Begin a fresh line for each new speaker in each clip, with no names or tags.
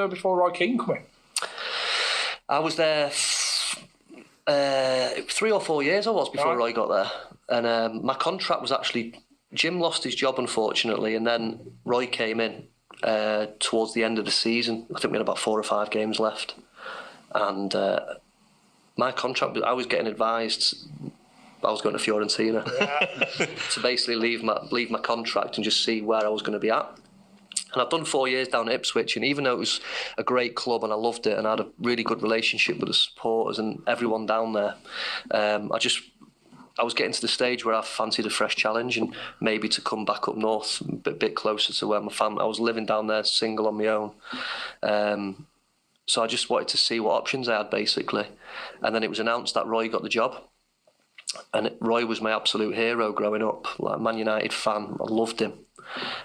before Roy Keane come in?
I was there 3 or 4 years I was before Roy got there. And my contract was actually... Jim lost his job, unfortunately, and then Roy came in towards the end of the season. I think we had about 4 or 5 games left. And my contract, I was getting advised... I was going to Fiorentina to basically leave my contract and just see where I was going to be at. And I've done 4 years down at Ipswich, and even though it was a great club and I loved it and I had a really good relationship with the supporters and everyone down there, I was getting to the stage where I fancied a fresh challenge and maybe to come back up north, a bit closer to where my family... I was living down there single on my own. So I just wanted to see what options I had, basically. And then it was announced that Roy got the job. And Roy was my absolute hero growing up, like a Man United fan. I loved him.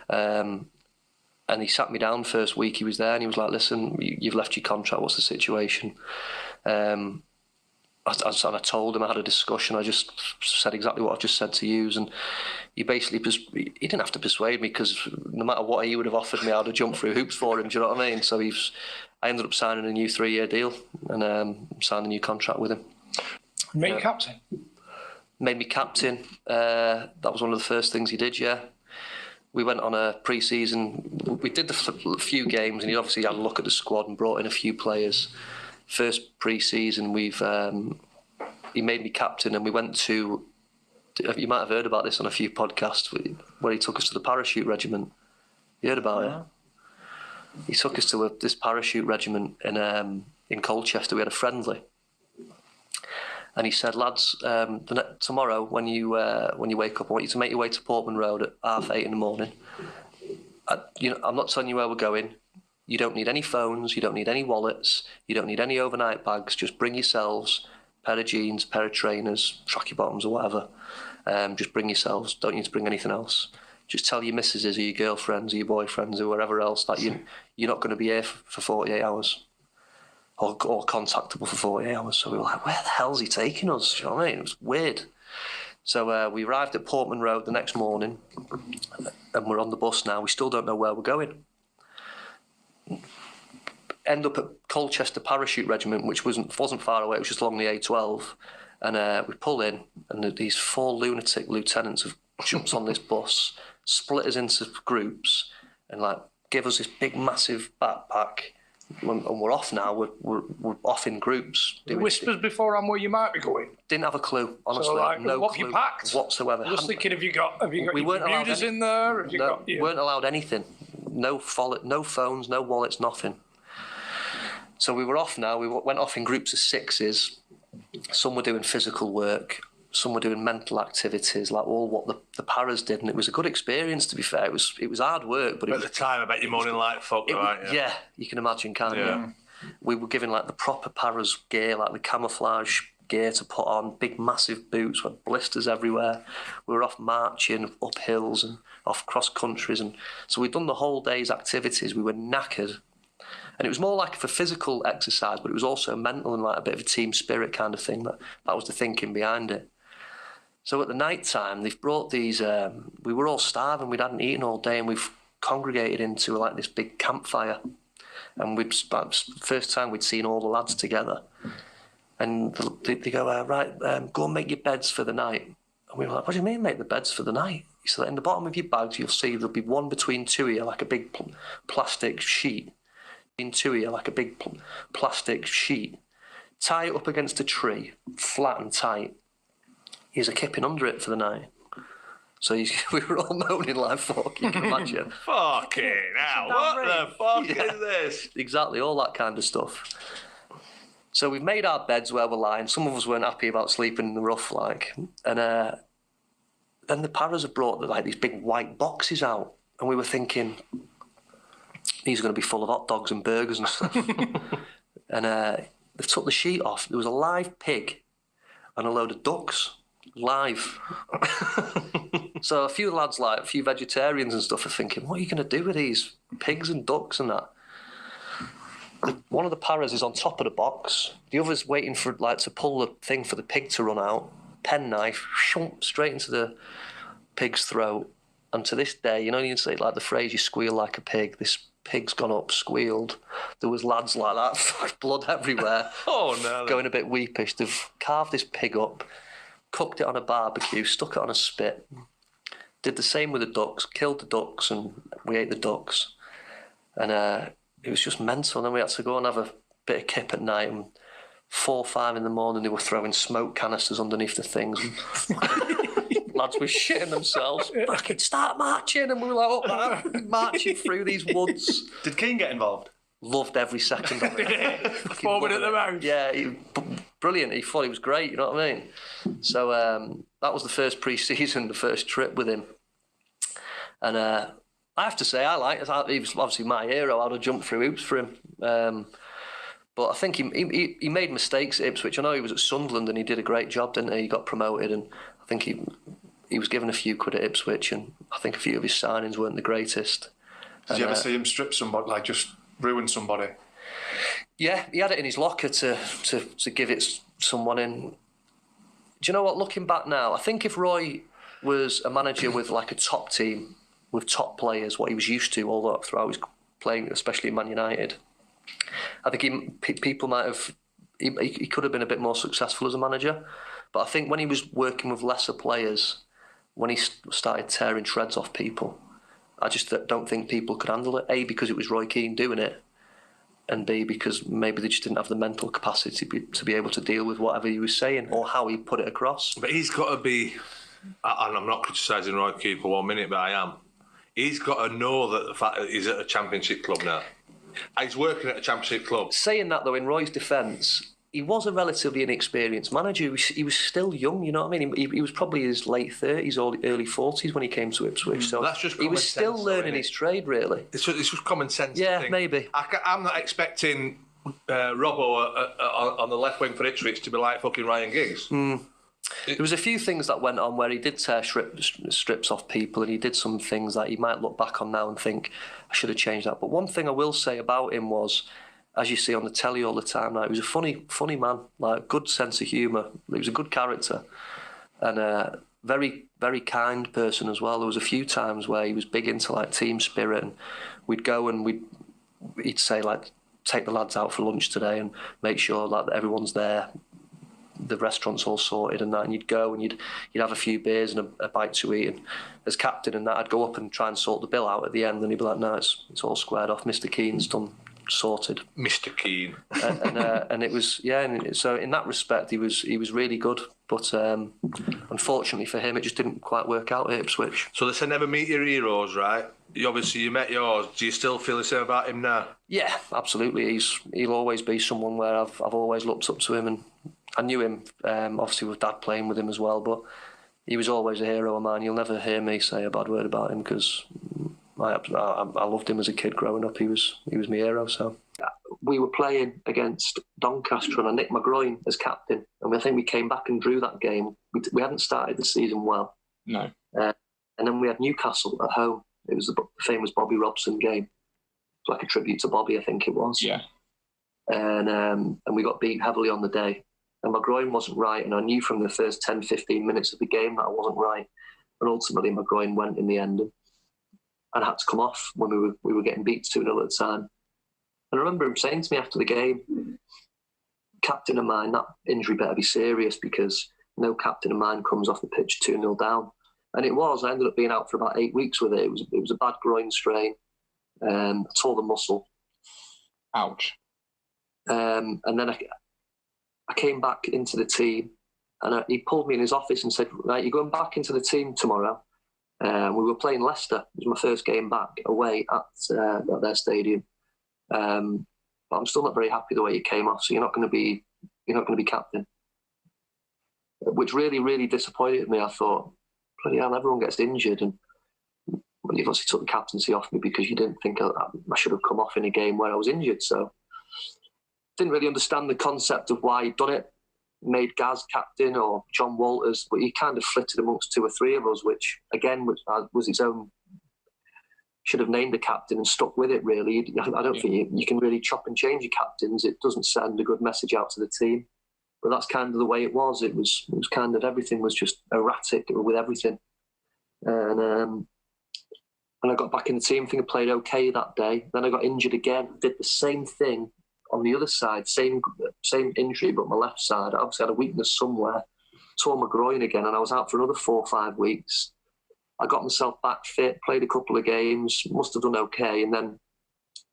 And he sat me down first week he was there and he was like, listen, you've left your contract, what's the situation? And I told him, I had a discussion, I just said exactly what I've just said to you. And he basically, he didn't have to persuade me because no matter what he would have offered me, I'd have jumped through hoops for him, do you know what I mean? So I ended up signing a new 3-year deal and signed a new contract with him.
Made you captain?
Made me captain. That was one of the first things he did, yeah. We went on a pre-season. We did the few games, and he obviously had a look at the squad and brought in a few players. First pre-season, he made me captain, and we went to... You might have heard about this on a few podcasts, where he took us to the parachute regiment. You heard about it? He took us to this parachute regiment in Colchester. We had a friendly. And he said, lads, tomorrow when you wake up, I want you to make your way to Portman Road at 8:30 in the morning. I'm not telling you where we're going. You don't need any phones. You don't need any wallets. You don't need any overnight bags. Just bring yourselves a pair of jeans, a pair of trainers, tracky bottoms or whatever. Just bring yourselves. Don't need to bring anything else. Just tell your missuses or your girlfriends or your boyfriends or wherever else that you're not going to be here for 48 hours. Or contactable for 48 hours. So we were like, where the hell's he taking us? Do you know what I mean? It was weird. So we arrived at Portman Road the next morning and we're on the bus now. We still don't know where we're going. End up at Colchester Parachute Regiment, which wasn't far away. It was just along the A12. And we pull in and these 4 lunatic lieutenants have jumped on this bus, split us into groups and like give us this big, massive backpack. And we're off now. We're off in groups.
Whispers beforehand where you might be going.
Didn't have a clue, honestly.
So, like,
no
what
clue
have you packed?
Whatsoever.
Just thinking, have you got your computers in there? Have you got?
Weren't allowed anything. No phones, no wallets, nothing. So we were off now. We went off in groups of 6s. Some were doing physical work. Some were doing mental activities, like all what the paras did, and it was a good experience. To be fair, it was hard work, but
at the time, I bet you're moaning like fuck, right?
Yeah, you can imagine, can't you? We were given like the proper paras gear, like the camouflage gear to put on, big massive boots with blisters everywhere. We were off marching up hills and off cross countries, and so we'd done the whole day's activities. We were knackered. And it was more like for physical exercise, but it was also mental and like a bit of a team spirit kind of thing. That was the thinking behind it. So at the night time, they've brought these... we were all starving. We hadn't eaten all day, and we've congregated into like this big campfire. And first time we'd seen all the lads together. And they go, go and make your beds for the night. And we were like, what do you mean make the beds for the night? He said, in the bottom of your bags, you'll see there'll be one between 2 of you, like a big plastic sheet. Between 2 of you, like a big plastic sheet. Tie it up against a tree, flat and tight. Here's a kipping under it for the night. So we were all moaning like fuck, you can imagine.
Fucking hell, what the fuck is this?
Exactly, all that kind of stuff. So we've made our beds where we're lying. Some of us weren't happy about sleeping in the rough, like. And then the paras have brought like these big white boxes out. And we were thinking, these are going to be full of hot dogs and burgers and stuff. And they took the sheet off. There was a live pig and a load of ducks. Live. So a few lads, like a few vegetarians and stuff, are thinking, what are you going to do with these pigs and ducks and that? One of the paras is on top of the box. The other's waiting for to pull the thing for the pig to run out. Penknife, straight into the pig's throat. And to this day, you say like the phrase, you squeal like a pig. This pig's gone up, squealed. There was lads like that, blood everywhere.
Oh, no.
Going a bit weepish. They've carved this pig up, cooked it on a barbecue, stuck it on a spit. Did the same with the ducks, killed the ducks, and we ate the ducks. And it was just mental. And then we had to go and have a bit of kip at night. And 4 or 5 in the morning, they were throwing smoke canisters underneath the things. Lads were shitting themselves. Fucking start marching. And we were like, marching through these woods.
Did Keane get involved?
Loved every second of it.
Foaming at the mouth.
Yeah, brilliant. He thought he was great, you know what I mean? So that was the first pre-season, the first trip with him. And I have to say, he was obviously my hero. I'd have jumped through hoops for him. But I think he made mistakes at Ipswich. I know he was at Sunderland and he did a great job, didn't he? He got promoted, and I think he was given a few quid at Ipswich, and I think a few of his signings weren't the greatest.
Did you ever see him strip somebody, like just ruin somebody?
Yeah, he had it in his locker to give it someone in. Do you know what? Looking back now, I think if Roy was a manager with like a top team, with top players, what he was used to all that throughout his playing, especially in Man United, I think people might have. He could have been a bit more successful as a manager, but I think when he was working with lesser players, when he started tearing shreds off people, I just don't think people could handle it. A, because it was Roy Keane doing it, and B, because maybe they just didn't have the mental capacity to be able to deal with whatever he was saying or how he put it across.
But he's got to be, and I'm not criticising Roy Keane for 1 minute, but I am. He's got to know that the fact that he's at a Championship club now. He's working at a Championship club.
Saying that, though, in Roy's defence, he was a relatively inexperienced manager. He was still young, you know what I mean? He was probably in his late 30s or early 40s when he came to Ipswich. So
that's just
he was still
sense,
learning his trade, really.
It's just common sense.
Yeah, maybe.
I'm not expecting Robbo on the left wing for Ipswich to be like fucking Ryan Giggs.
There was a few things that went on where he did tear strips off people, and he did some things that he might look back on now and think, I should have changed that. But one thing I will say about him was, as you see on the telly all the time now, he was a funny man, like good sense of humour. He was a good character, and a very, very kind person as well. There was a few times where he was big into like team spirit, and we'd go and he'd say like, take the lads out for lunch today and make sure like that everyone's there. The restaurant's all sorted and that, and you'd go and you'd have a few beers and a bite to eat, and as captain and that, I'd go up and try and sort the bill out at the end, and he'd be like, no, it's all squared off, Mr. Keane's done, sorted.
Mr. Keane.
And it was, yeah, and so in that respect he was really good, but unfortunately for him it just didn't quite work out at Ipswich.
So they say never meet your heroes, right? You met yours. Do you still feel the same about him now?
Yeah, absolutely. He'll always be someone where I've always looked up to him, and I knew him, obviously with Dad playing with him as well, but he was always a hero of mine. You'll never hear me say a bad word about him because I loved him as a kid growing up. He was my hero. So we were playing against Doncaster and I nicked my groin as captain, and I think we came back and drew that game. We hadn't started the season well.
No.
And then we had Newcastle at home. It was the famous Bobby Robson game. It's like a tribute to Bobby, I think it was.
Yeah.
And we got beat heavily on the day. And my groin wasn't right, and I knew from the first 10, 15 minutes of the game that I wasn't right. And ultimately my groin went in the end. And I had to come off when we were getting beat 2-0 at the time. And I remember him saying to me after the game, captain of mine, that injury better be serious because no captain of mine comes off the pitch 2-0 down. And it was. I ended up being out for about 8 weeks with it. It was a bad groin strain. I tore the muscle.
Ouch.
And then I came back into the team, and he pulled me in his office and said, right, you're going back into the team tomorrow. We were playing Leicester. It was my first game back away at their stadium. But I'm still not very happy the way you came off. So you're not going to be captain, which really, really disappointed me. I thought, bloody hell, everyone gets injured, and well, you've obviously took the captaincy off me because you didn't think I should have come off in a game where I was injured. So didn't really understand the concept of why he'd done it. Made Gaz captain or John Walters, but he kind of flitted amongst 2 or 3 of us, which again was his own. Should have named a captain and stuck with it. Really, I don't think you can really chop and change your captains. It doesn't send a good message out to the team. But that's kind of the way it was. It was kind of everything was just erratic with everything, and and I got back in the team. I think I played okay that day. Then I got injured again. Did the same thing on the other side, same injury, but my left side. I obviously had a weakness somewhere. Tore my groin again, and I was out for another 4 or 5 weeks. I got myself back fit, played a couple of games, must have done okay, and then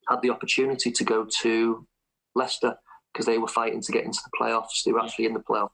had the opportunity to go to Leicester because they were fighting to get into the playoffs. They were actually in the playoffs.